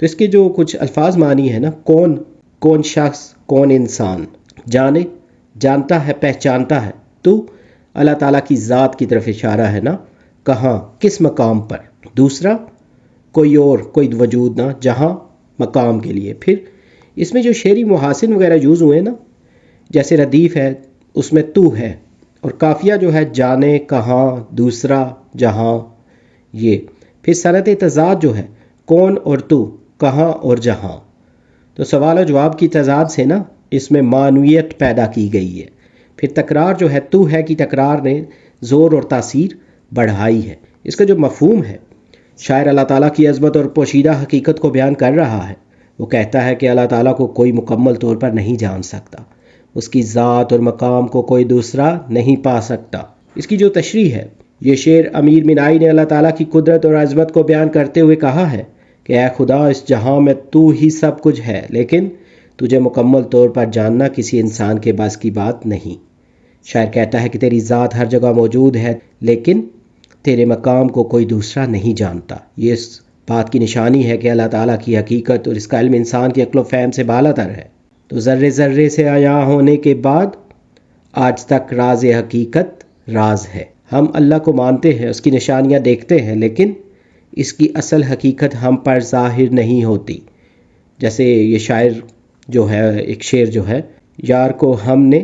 تو اس کے جو کچھ الفاظ معنی ہے نا، کون، کون شخص، کون انسان، جانے، جانتا ہے، پہچانتا ہے، تو اللہ تعالیٰ کی ذات کی طرف اشارہ ہے نا، کہاں، کس مقام پر۔ دوسرا، کوئی اور، کوئی وجود نہ، جہاں، مقام کے لیے۔ پھر اس میں جو شعری محاسن وغیرہ یوز ہوئے نا، جیسے ردیف ہے اس میں تو ہے، اور قافیہ جو ہے جانے، کہاں، دوسرا، جہاں، یہ۔ پھر صنعت تضاد جو ہے کون اور تو، کہاں اور جہاں۔ تو سوال و جواب کی تضاد سے نا اس میں معنویت پیدا کی گئی ہے۔ پھر تکرار جو ہے، تو ہے کی تکرار نے زور اور تاثیر بڑھائی ہے۔ اس کا جو مفہوم ہے، شاعر اللہ تعالیٰ کی عظمت اور پوشیدہ حقیقت کو بیان کر رہا ہے۔ وہ کہتا ہے کہ اللہ تعالیٰ کو کوئی مکمل طور پر نہیں جان سکتا، اس کی ذات اور مقام کو کوئی دوسرا نہیں پا سکتا۔ اس کی جو تشریح ہے، یہ شعر امیر منائی نے اللہ تعالیٰ کی قدرت اور عظمت کو بیان کرتے ہوئے کہا ہے کہ اے خدا، اس جہاں میں تو ہی سب کچھ ہے، لیکن تجھے مکمل طور پر جاننا کسی انسان کے بس کی بات نہیں۔ شاعر کہتا ہے کہ تیری ذات ہر جگہ موجود ہے، لیکن تیرے مقام کو کوئی دوسرا نہیں جانتا۔ یہ اس بات کی نشانی ہے کہ اللہ تعالیٰ کی حقیقت اور اس کا علم انسان کی عقل و فہم سے بالا تر ہے۔ تو ذرے ذرے سے عیاں ہونے کے بعد آج تک راز حقیقت راز ہے۔ ہم اللہ کو مانتے ہیں، اس کی نشانیاں دیکھتے ہیں، لیکن اس کی اصل حقیقت ہم پر ظاہر نہیں ہوتی۔ جیسے یہ شاعر جو ہے، ایک شعر جو ہے، یار کو ہم نے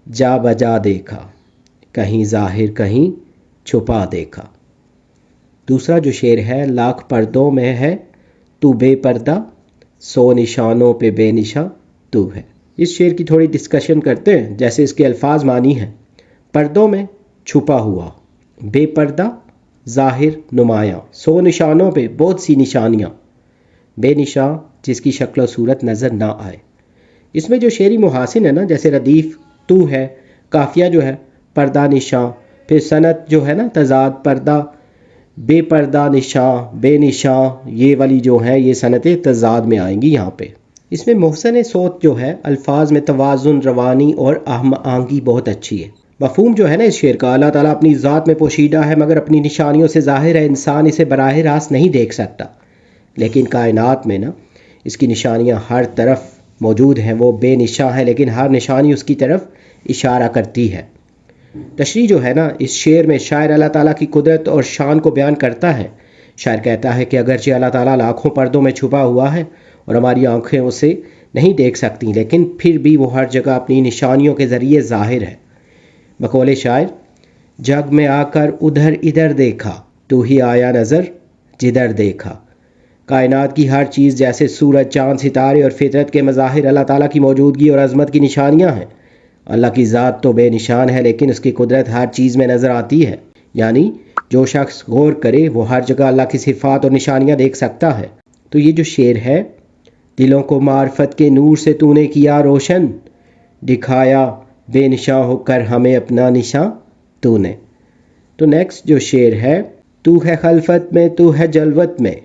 جا بجا دیکھا، کہیں ظاہر کہیں چھپا دیکھا۔ دوسرا جو شعر ہے، لاکھ پردوں میں ہے تو بے پردہ، سو نشانوں پہ بے نشاں تو ہے۔ اس شعر کی تھوڑی ڈسکشن کرتے ہیں۔ جیسے اس کے الفاظ معنی ہیں، پردوں میں چھپا ہوا، بے پردہ ظاہر نمایاں، سو نشانوں پہ بہت سی نشانیاں، بے نشاں جس کی شکل و صورت نظر نہ آئے۔ اس میں جو شعری محاسن ہے نا، جیسے ردیف تو ہے، قافیہ جو ہے پردہ نشاں، پھر صنعت جو ہے نا تضاد، پردہ، بے پردہ نشاں، بے نشاں، یہ والی جو ہے یہ صنعت تضاد میں آئیں گی یہاں پہ۔ اس میں محسن صوت جو ہے، الفاظ میں توازن، روانی اور ہم آہنگی بہت اچھی ہے۔ مفہوم جو ہے نا اس شعر کا، اللہ تعالیٰ اپنی ذات میں پوشیدہ ہے مگر اپنی نشانیوں سے ظاہر ہے، انسان اسے براہ راست نہیں دیکھ سکتا، لیکن کائنات میں نا اس کی نشانیاں ہر طرف موجود ہیں۔ وہ بے نشاں ہے لیکن ہر نشانی اس کی طرف اشارہ کرتی ہے۔ تشریح جو ہے نا اس شعر میں، شاعر اللہ تعالیٰ کی قدرت اور شان کو بیان کرتا ہے۔ شاعر کہتا ہے کہ اگرچہ اللہ تعالیٰ لاکھوں پردوں میں چھپا ہوا ہے اور ہماری آنکھیں اسے نہیں دیکھ سکتی، لیکن پھر بھی وہ ہر جگہ اپنی نشانیوں کے ذریعے ظاہر ہے۔ بقول شاعر، جگ میں آ کر ادھر ادھر دیکھا، تو ہی آیا نظر جدھر دیکھا۔ کائنات کی ہر چیز جیسے سورج، چاند، ستارے اور فطرت کے مظاہر اللہ تعالیٰ کی موجودگی اور عظمت کی نشانیاں ہیں۔ اللہ کی ذات تو بے نشان ہے لیکن اس کی قدرت ہر چیز میں نظر آتی ہے، یعنی جو شخص غور کرے وہ ہر جگہ اللہ کی صفات اور نشانیاں دیکھ سکتا ہے۔ تو یہ جو شعر ہے، دلوں کو معرفت کے نور سے تو نے کیا روشن، دکھایا بے نشاں ہو کر ہمیں اپنا نشاں تو نے۔ تو نیکسٹ جو شعر ہے، تو ہے خلفت میں تو ہے جلوت میں،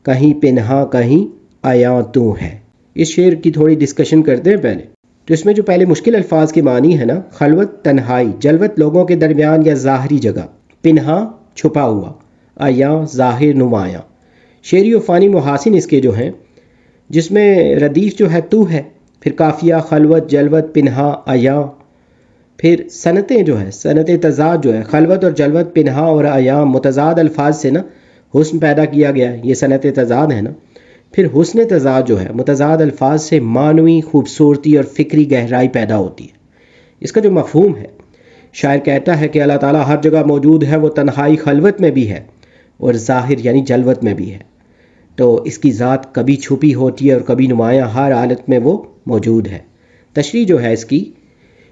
کہیں پنہا کہیں عیاں تو ہے۔ اس شعر کی تھوڑی ڈسکشن کرتے ہیں پہلے۔ تو اس میں جو پہلے مشکل الفاظ کے معنی ہے نا، خلوت تنہائی، جلوت لوگوں کے درمیان یا ظاہری جگہ، پنہا چھپا ہوا، عیاں ظاہر نمایاں۔ شعری و فانی محاسن اس کے جو ہیں، جس میں ردیف جو ہے تو ہے، پھر قافیہ، خلوت، جلوت، پنہا، عیاں، پھر صنعتیں جو ہے، صنعت تضاد جو ہے، خلوت اور جلوت، پنہا اور عیاں، متضاد الفاظ سے نا حسن پیدا کیا گیا ہے، یہ صنعت تضاد ہے نا۔ پھر حسن تضاد جو ہے، متضاد الفاظ سے معنوی خوبصورتی اور فکری گہرائی پیدا ہوتی ہے۔ اس کا جو مفہوم ہے، شاعر کہتا ہے کہ اللہ تعالیٰ ہر جگہ موجود ہے، وہ تنہائی خلوت میں بھی ہے اور ظاہر یعنی جلوت میں بھی ہے۔ تو اس کی ذات کبھی چھپی ہوتی ہے اور کبھی نمایاں، ہر حالت میں وہ موجود ہے۔ تشریح جو ہے اس کی،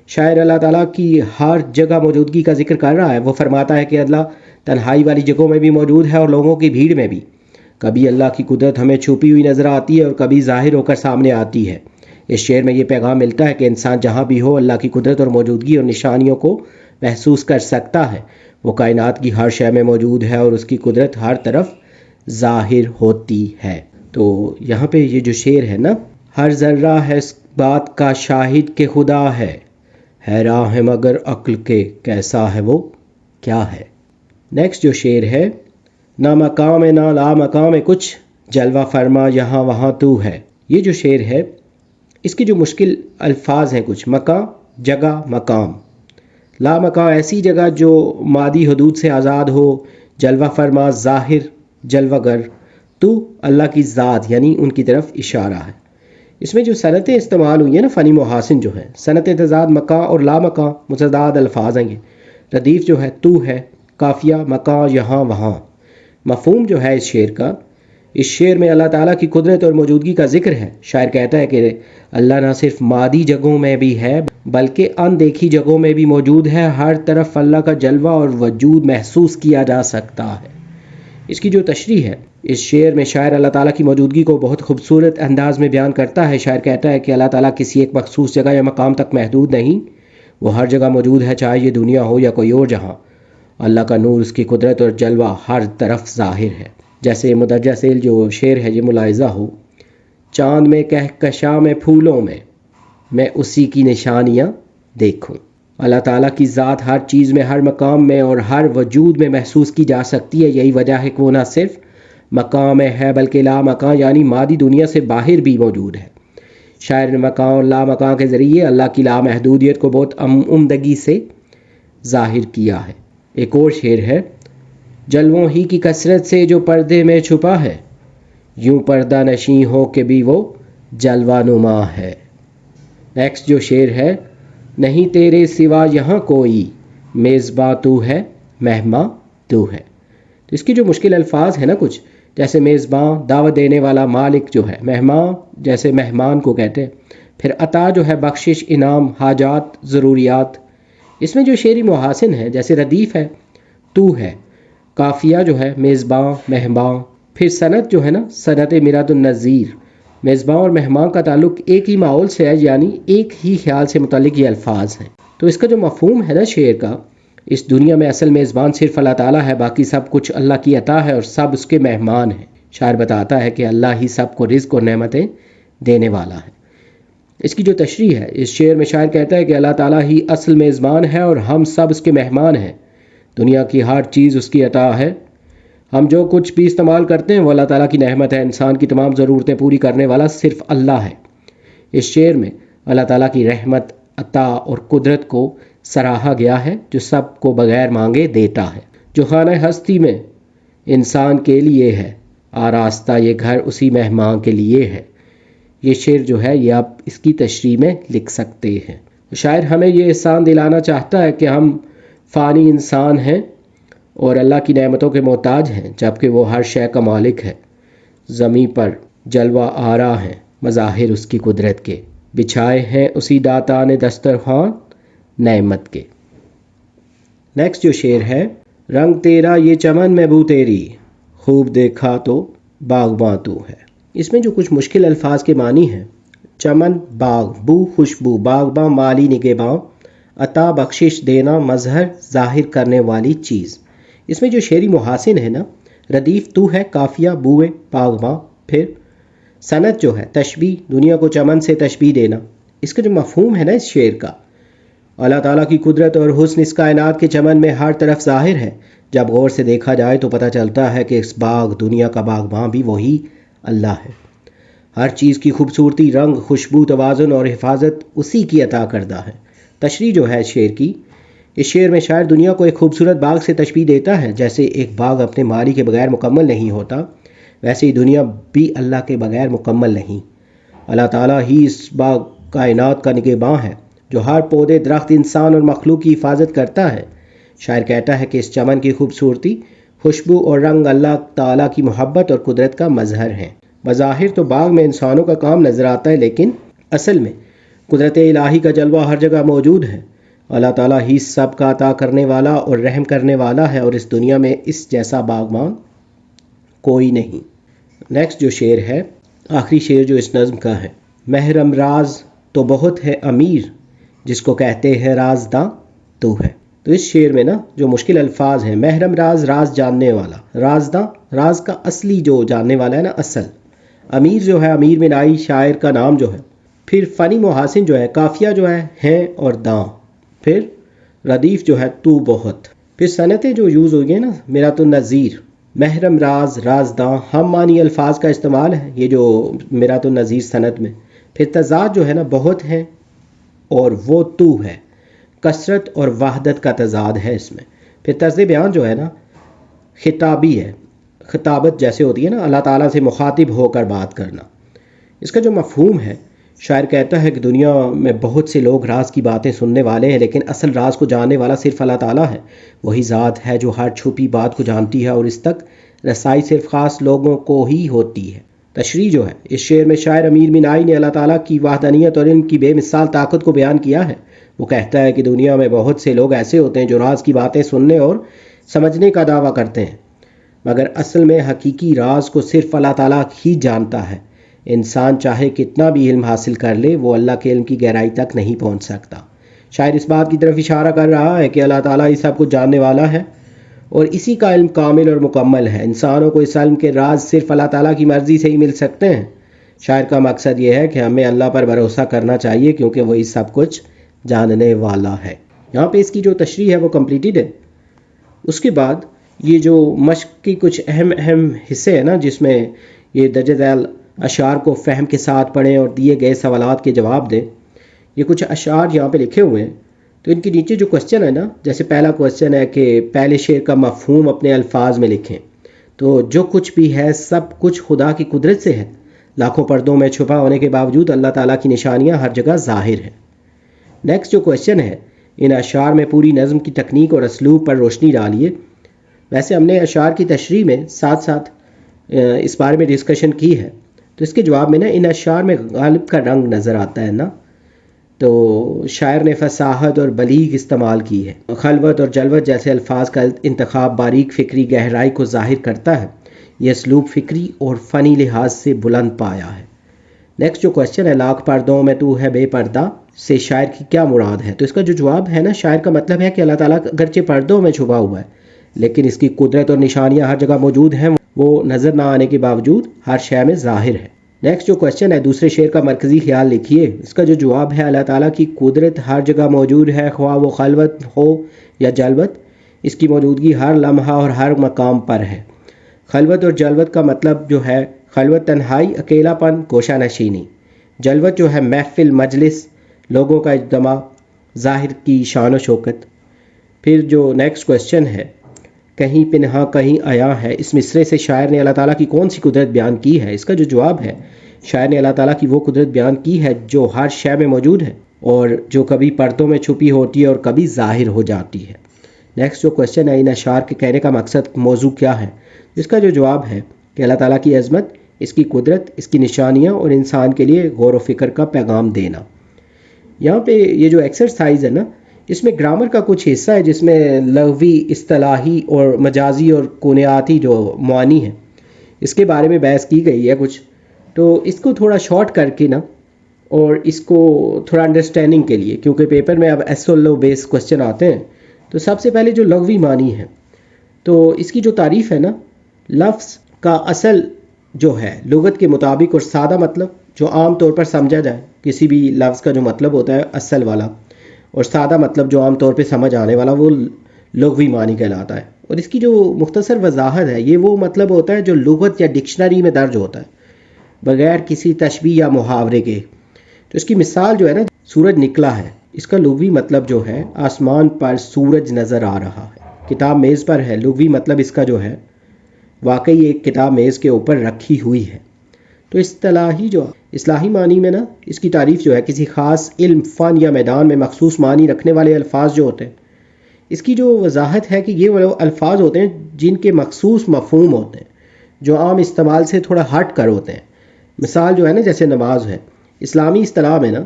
شاعر اللہ تعالیٰ کی ہر جگہ موجودگی کا ذکر کر رہا ہے۔ وہ فرماتا ہے کہ اللہ تنہائی والی جگہوں میں بھی موجود ہے اور لوگوں کی بھیڑ میں بھی۔ کبھی اللہ کی قدرت ہمیں چھپی ہوئی نظر آتی ہے اور کبھی ظاہر ہو کر سامنے آتی ہے۔ اس شعر میں یہ پیغام ملتا ہے کہ انسان جہاں بھی ہو اللہ کی قدرت اور موجودگی اور نشانیوں کو محسوس کر سکتا ہے۔ وہ کائنات کی ہر شے میں موجود ہے اور اس کی قدرت ہر طرف ظاہر ہوتی ہے۔ تو یہاں پہ یہ جو شعر ہے نا، ہر ذرہ ہے اس بات کا شاہد کہ خدا ہے راہ ہے مگر عقل کے کیسا ہے وہ کیا ہے۔ نیکسٹ جو شعر ہے، نہ مقام نہ لا مقام کچھ جلوہ فرما یہاں وہاں تو ہے. یہ جو شعر ہے اس کی جو مشکل الفاظ ہیں کچھ: مکان، جگہ، مقام. لا مکان ایسی جگہ جو مادی حدود سے آزاد ہو. جلوہ فرما ظاہر جلوہ گر. تو اللہ کی ذات یعنی ان کی طرف اشارہ ہے. اس میں جو صنعتیں استعمال ہوئی ہیں نا، فنی محاسن جو ہے، صنعت تضاد مکان اور لا مکان متضاد الفاظ ہیں. یہ ردیف جو ہے تو ہے، قافیہ مکان یہاں وہاں. مفہوم جو ہے اس شعر کا، اس شعر میں اللہ تعالیٰ کی قدرت اور موجودگی کا ذکر ہے. شاعر کہتا ہے کہ اللہ نہ صرف مادی جگہوں میں بھی ہے بلکہ ان دیکھی جگہوں میں بھی موجود ہے. ہر طرف اللہ کا جلوہ اور وجود محسوس کیا جا سکتا ہے. اس کی جو تشریح ہے اس شعر میں، شاعر اللہ تعالیٰ کی موجودگی کو بہت خوبصورت انداز میں بیان کرتا ہے. شاعر کہتا ہے کہ اللہ تعالیٰ کسی ایک مخصوص جگہ یا مقام تک محدود نہیں، وہ ہر جگہ موجود ہے، چاہے یہ دنیا ہو یا کوئی اور جہاں. اللہ کا نور، اس کی قدرت اور جلوہ ہر طرف ظاہر ہے. جیسے مدرجہ ذیل جو شعر ہے یہ ملاحظہ ہو: چاند میں کہکشاں میں پھولوں میں اسی کی نشانیاں دیکھوں. اللہ تعالیٰ کی ذات ہر چیز میں، ہر مقام میں اور ہر وجود میں محسوس کی جا سکتی ہے. یہی وجہ ہے کہ وہ نہ صرف مقام میں ہے بلکہ لا مکان یعنی مادی دنیا سے باہر بھی موجود ہے. شاعر نے مکان اور لا مکان کے ذریعے اللہ کی لامحدودیت کو بہت عمدگی سے ظاہر کیا ہے. ایک اور شعر ہے: جلووں ہی کی کثرت سے جو پردے میں چھپا ہے، یوں پردہ نشیں ہو کہ بھی وہ جلوہ نما ہے. نیکسٹ جو شعر ہے: نہیں تیرے سوا یہاں کوئی، میزباں تو ہے مہماں تو ہے. تو اس کی جو مشکل الفاظ ہیں نا کچھ، جیسے میزباں دعوت دینے والا، مالک جو ہے، مہمان جیسے مہمان کو کہتے ہیں، پھر عطا جو ہے بخشش، انعام، حاجات، ضروریات. اس میں جو شعری محاسن ہے جیسے ردیف ہے تو ہے، قافیہ جو ہے میزباں مہمان، پھر صنعت جو ہے نا صنعت میرات النظیر. میزبان اور مہمان کا تعلق ایک ہی ماحول سے ہے، یعنی ایک ہی خیال سے متعلق یہ الفاظ ہیں. تو اس کا جو مفہوم ہے نا شعر کا، اس دنیا میں اصل میزبان صرف اللہ تعالیٰ ہے، باقی سب کچھ اللہ کی عطا ہے اور سب اس کے مہمان ہیں. شاعر بتاتا ہے کہ اللہ ہی سب کو رزق اور نعمتیں دینے والا ہے. اس کی جو تشریح ہے اس شعر میں، شاعر کہتا ہے کہ اللہ تعالیٰ ہی اصل میزبان ہے اور ہم سب اس کے مہمان ہیں. دنیا کی ہر چیز اس کی عطا ہے، ہم جو کچھ بھی استعمال کرتے ہیں وہ اللہ تعالیٰ کی نعمت ہے. انسان کی تمام ضرورتیں پوری کرنے والا صرف اللہ ہے. اس شعر میں اللہ تعالیٰ کی رحمت، عطا اور قدرت کو سراہا گیا ہے، جو سب کو بغیر مانگے دیتا ہے. جو خانہ ہستی میں انسان کے لیے ہے آراستہ، یہ گھر اسی مہمان کے لیے ہے. یہ شعر جو ہے یہ آپ اس کی تشریح میں لکھ سکتے ہیں. شاعر ہمیں یہ احسان دلانا چاہتا ہے کہ ہم فانی انسان ہیں اور اللہ کی نعمتوں کے محتاج ہیں، جبکہ وہ ہر شے کا مالک ہے. زمیں پر جلوہ آرا ہیں مظاہر اس کی قدرت کے، بچھائے ہیں اسی داتا نے دسترخوان نعمت کے. نیکسٹ جو شعر ہے: رنگ تیرا یہ چمن میں بو تیری، خوب دیکھا تو باغباں تو ہے. اس میں جو کچھ مشکل الفاظ کے معنی ہیں: چمن باغ، بو خوشبو، باغباں مالی نگہباں، عطا بخشش دینا، مظہر ظاہر کرنے والی چیز. اس میں جو شعری محاسن ہے نا، ردیف تو ہے، قافیہ بوئے باغباں، پھر صنعت جو ہے تشبیہ، دنیا کو چمن سے تشبیہ دینا. اس کا جو مفہوم ہے نا اس شعر کا، اللہ تعالیٰ کی قدرت اور حسن اس کائنات کے چمن میں ہر طرف ظاہر ہے. جب غور سے دیکھا جائے تو پتہ چلتا ہے کہ اس باغ دنیا کا باغباں بھی وہی اللہ ہے. ہر چیز کی خوبصورتی، رنگ، خوشبو، توازن اور حفاظت اسی کی عطا کردہ ہے. تشریح جو ہے شعر کی، اس شعر میں شاعر دنیا کو ایک خوبصورت باغ سے تشبیہ دیتا ہے. جیسے ایک باغ اپنے مالی کے بغیر مکمل نہیں ہوتا، ویسے ہی دنیا بھی اللہ کے بغیر مکمل نہیں. اللہ تعالیٰ ہی اس باغ کائنات کا نگہباں ہے جو ہر پودے، درخت، انسان اور مخلوق کی حفاظت کرتا ہے. شاعر کہتا ہے کہ اس چمن کی خوبصورتی، خوشبو اور رنگ اللہ تعالیٰ کی محبت اور قدرت کا مظہر ہیں. بظاہر تو باغ میں انسانوں کا کام نظر آتا ہے، لیکن اصل میں قدرت الہی کا جلوہ ہر جگہ موجود ہے. اللہ تعالیٰ ہی سب کا عطا کرنے والا اور رحم کرنے والا ہے، اور اس دنیا میں اس جیسا باغبان کوئی نہیں. نیکسٹ جو شعر ہے، آخری شعر جو اس نظم کا ہے: محرم راز تو بہت ہے امیر، جس کو کہتے ہیں رازداں تو ہے. تو اس شعر میں نا جو مشکل الفاظ ہیں: محرم راز، راز جاننے والا، رازداں راز کا اصلی جو جاننے والا ہے نا اصل، امیر جو ہے امیر بنائی شاعر کا نام جو ہے، پھر فنی محاسن جو ہے قافیہ جو ہے ہیں اور داں، پھر ردیف جو ہے تو بہت، پھر صنعتیں جو یوز ہوئی ہیں نا میرات النظیر، محرم راز، رازداں، ہم معنی الفاظ کا استعمال ہے، یہ جو میرا تو نظیر سند میں. پھر تضاد جو ہے نا بہت ہے اور وہ تو ہے، کثرت اور وحدت کا تضاد ہے اس میں. پھر طرز بیان جو ہے نا خطابی ہے، خطابت جیسے ہوتی ہے نا اللہ تعالیٰ سے مخاطب ہو کر بات کرنا. اس کا جو مفہوم ہے، شاعر کہتا ہے کہ دنیا میں بہت سے لوگ راز کی باتیں سننے والے ہیں، لیکن اصل راز کو جاننے والا صرف اللہ تعالیٰ ہے. وہی ذات ہے جو ہر چھپی بات کو جانتی ہے اور اس تک رسائی صرف خاص لوگوں کو ہی ہوتی ہے. تشریح جو ہے اس شعر میں شاعر امیر مینائی نے اللہ تعالیٰ کی وحدانیت اور علم کی بے مثال طاقت کو بیان کیا ہے. وہ کہتا ہے کہ دنیا میں بہت سے لوگ ایسے ہوتے ہیں جو راز کی باتیں سننے اور سمجھنے کا دعویٰ کرتے ہیں، مگر اصل میں حقیقی راز کو صرف اللہ تعالیٰ ہی جانتا ہے. انسان چاہے کتنا بھی علم حاصل کر لے، وہ اللہ کے علم کی گہرائی تک نہیں پہنچ سکتا. شاعر اس بات کی طرف اشارہ کر رہا ہے کہ اللہ تعالیٰ ہی سب کچھ جاننے والا ہے اور اسی کا علم کامل اور مکمل ہے. انسانوں کو اس علم کے راز صرف اللہ تعالیٰ کی مرضی سے ہی مل سکتے ہیں. شاعر کا مقصد یہ ہے کہ ہمیں اللہ پر بھروسہ کرنا چاہیے کیونکہ وہی سب کچھ جاننے والا ہے. یہاں پہ اس کی جو تشریح ہے وہ کمپلیٹڈ ہے. اس کے بعد یہ جو مشق کی کچھ اہم حصے ہیں نا، جس میں یہ درجہ ذیل اشعار کو فہم کے ساتھ پڑھیں اور دیے گئے سوالات کے جواب دیں. یہ کچھ اشعار یہاں پہ لکھے ہوئے ہیں، تو ان کے نیچے جو کوسچن ہے نا، جیسے پہلا کوسچن ہے کہ پہلے شعر کا مفہوم اپنے الفاظ میں لکھیں. تو جو کچھ بھی ہے سب کچھ خدا کی قدرت سے ہے. لاکھوں پردوں میں چھپا ہونے کے باوجود اللہ تعالیٰ کی نشانیاں ہر جگہ ظاہر ہیں. نیکسٹ جو کوسچن ہے، ان اشعار میں پوری نظم کی تکنیک اور اسلوب پر روشنی ڈالیے. ویسے ہم نے اشعار کی تشریح میں ساتھ ساتھ اس بارے میں ڈسکشن کی ہے، تو اس کے جواب میں نا ان اشعار میں غالب کا رنگ نظر آتا ہے نا. تو شاعر نے فصاحت اور بلیغ استعمال کی ہے. خلوت اور جلوت جیسے الفاظ کا انتخاب باریک فکری گہرائی کو ظاہر کرتا ہے. یہ اسلوب فکری اور فنی لحاظ سے بلند پایا ہے. نیکسٹ جو کوسچن ہے، لاکھ پردوں میں تو ہے بے پردہ سے شاعر کی کیا مراد ہے؟ تو اس کا جو جواب ہے نا، شاعر کا مطلب ہے کہ اللہ تعالیٰ اگرچہ پردوں میں چھپا ہوا ہے لیکن اس کی قدرت اور نشانیاں ہر جگہ موجود ہیں، وہ نظر نہ آنے کے باوجود ہر شے میں ظاہر ہے. نیکسٹ جو کوسچن ہے، دوسرے شعر کا مرکزی خیال لکھیے. اس کا جو جواب ہے، اللہ تعالیٰ کی قدرت ہر جگہ موجود ہے، خواہ وہ خلوت ہو یا جلوت. اس کی موجودگی ہر لمحہ اور ہر مقام پر ہے. خلوت اور جلوت کا مطلب جو ہے، خلوت تنہائی، اکیلا پن، گوشہ نشینی. جلوت جو ہے محفل، مجلس، لوگوں کا اجتماع، ظاہر کی شان و شوکت. پھر جو نیکسٹ کوسچن ہے، کہیں پنہا کہیں آیا ہے، اس مصرے سے شاعر نے اللہ تعالیٰ کی کون سی قدرت بیان کی ہے؟ اس کا جو جواب ہے، شاعر نے اللہ تعالیٰ کی وہ قدرت بیان کی ہے جو ہر شے میں موجود ہے اور جو کبھی پردوں میں چھپی ہوتی ہے اور کبھی ظاہر ہو جاتی ہے. نیکسٹ جو کوسچن ہے، ان اشعار کے کہنے کا مقصد موضوع کیا ہے؟ اس کا جو جواب ہے کہ اللہ تعالیٰ کی عظمت، اس کی قدرت، اس کی نشانیاں اور انسان کے لیے غور و فکر کا پیغام دینا. یہاں پہ یہ جو ایکسرسائز ہے نا، اس میں گرامر کا کچھ حصہ ہے جس میں لغوی، اصطلاحی اور مجازی اور کنیاتی جو معانی ہیں اس کے بارے میں بحث کی گئی ہے کچھ. تو اس کو تھوڑا شارٹ کر کے نا، اور اس کو تھوڑا انڈرسٹینڈنگ کے لیے، کیونکہ پیپر میں اب ایس او لو بیس کوسچن آتے ہیں، تو سب سے پہلے جو لغوی معنی ہے، تو اس کی جو تعریف ہے نا، لفظ کا اصل جو ہے لغت کے مطابق اور سادہ مطلب جو عام طور پر سمجھا جائے. کسی بھی لفظ کا جو مطلب ہوتا ہے اصل والا، اور سادہ مطلب جو عام طور پہ سمجھ آنے والا، وہ لغوی معنی کہلاتا ہے. اور اس کی جو مختصر وضاحت ہے، یہ وہ مطلب ہوتا ہے جو لغت یا ڈکشنری میں درج ہوتا ہے بغیر کسی تشبیہ یا محاورے کے. تو اس کی مثال جو ہے نا، سورج نکلا ہے، اس کا لغوی مطلب جو ہے آسمان پر سورج نظر آ رہا ہے. کتاب میز پر ہے، لغوی مطلب اس کا جو ہے واقعی ایک کتاب میز کے اوپر رکھی ہوئی ہے. تو اصطلاحی معنی میں نا، اس کی تعریف جو ہے کسی خاص علم، فن یا میدان میں مخصوص معنی رکھنے والے الفاظ جو ہوتے ہیں. اس کی جو وضاحت ہے کہ یہ وہ الفاظ ہوتے ہیں جن کے مخصوص مفہوم ہوتے ہیں جو عام استعمال سے تھوڑا ہٹ کر ہوتے ہیں. مثال جو ہے نا، جیسے نماز ہے، اسلامی اصطلاح میں نا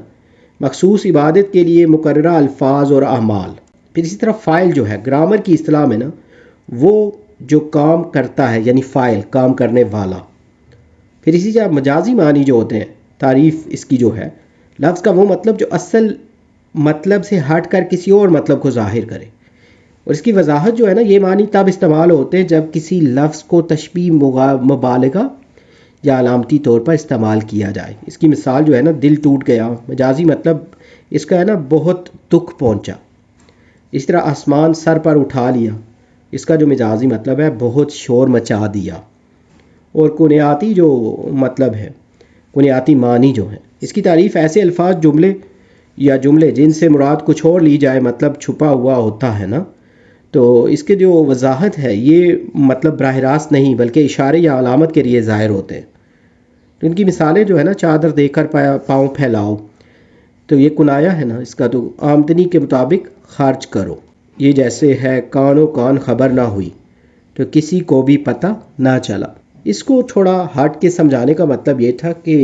مخصوص عبادت کے لیے مقررہ الفاظ اور اعمال. پھر اسی طرح فاعل جو ہے، گرامر کی اصطلاح میں نا وہ جو کام کرتا ہے، یعنی فاعل، کام کرنے والا. پھر اسی طرح مجازی معنی جو ہوتے ہیں، تعریف اس کی جو ہے، لفظ کا وہ مطلب جو اصل مطلب سے ہٹ کر کسی اور مطلب کو ظاہر کرے. اور اس کی وضاحت جو ہے نا، یہ معنی تب استعمال ہوتے ہیں جب کسی لفظ کو تشبیہ، مبالغہ یا علامتی طور پر استعمال کیا جائے. اس کی مثال جو ہے نا، دل ٹوٹ گیا، مجازی مطلب اس کا ہے نا بہت دکھ پہنچا. اس طرح آسمان سر پر اٹھا لیا، اس کا جو مجازی مطلب ہے بہت شور مچا دیا، اور کنیاتی جو مطلب ہے، کنیاتی معنی جو ہے، اس کی تعریف ایسے الفاظ جملے جن سے مراد کچھ اور لی جائے مطلب چھپا ہوا ہوتا ہے نا، تو اس کے جو وضاحت ہے یہ مطلب براہ راست نہیں بلکہ اشارے یا علامت کے لیے ظاہر ہوتے ہیں. تو ان کی مثالیں جو ہے نا، چادر دے کر پاؤں پھیلاؤ، تو یہ کنایا ہے نا اس کا، تو آمدنی کے مطابق خرچ کرو. یہ جیسے ہے کانوں کان خبر نہ ہوئی تو کسی کو بھی پتہ نہ چلا. اس کو تھوڑا ہٹ کے سمجھانے کا مطلب یہ تھا کہ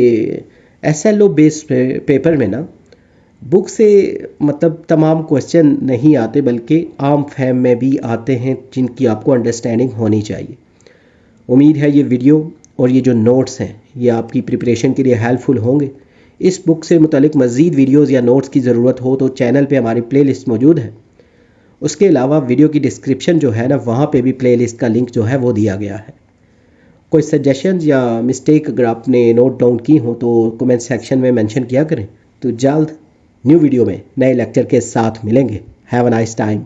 ایس ایل او بیس پیپر میں نا بک سے مطلب تمام کوشچن نہیں آتے بلکہ عام فہم میں بھی آتے ہیں جن کی آپ کو انڈرسٹینڈنگ ہونی چاہیے. امید ہے یہ ویڈیو اور یہ جو نوٹس ہیں یہ آپ کی پریپریشن کے لیے ہیلپ فل ہوں گے. اس بک سے متعلق مزید ویڈیوز یا نوٹس کی ضرورت ہو تو چینل پہ ہماری پلے لسٹ موجود ہے. اس کے علاوہ ویڈیو کی ڈسکرپشن جو ہے نا وہاں پہ بھی پلے لسٹ کا لنک جو ہے وہ دیا گیا ہے. کوئی سجیشنز یا مسٹیک اگر آپ نے نوٹ ڈاؤن کی ہوں تو کمنٹ سیکشن میں مینشن کیا کریں. تو جلد نیو ویڈیو میں نئے لیکچر کے ساتھ ملیں گے. Have a nice time.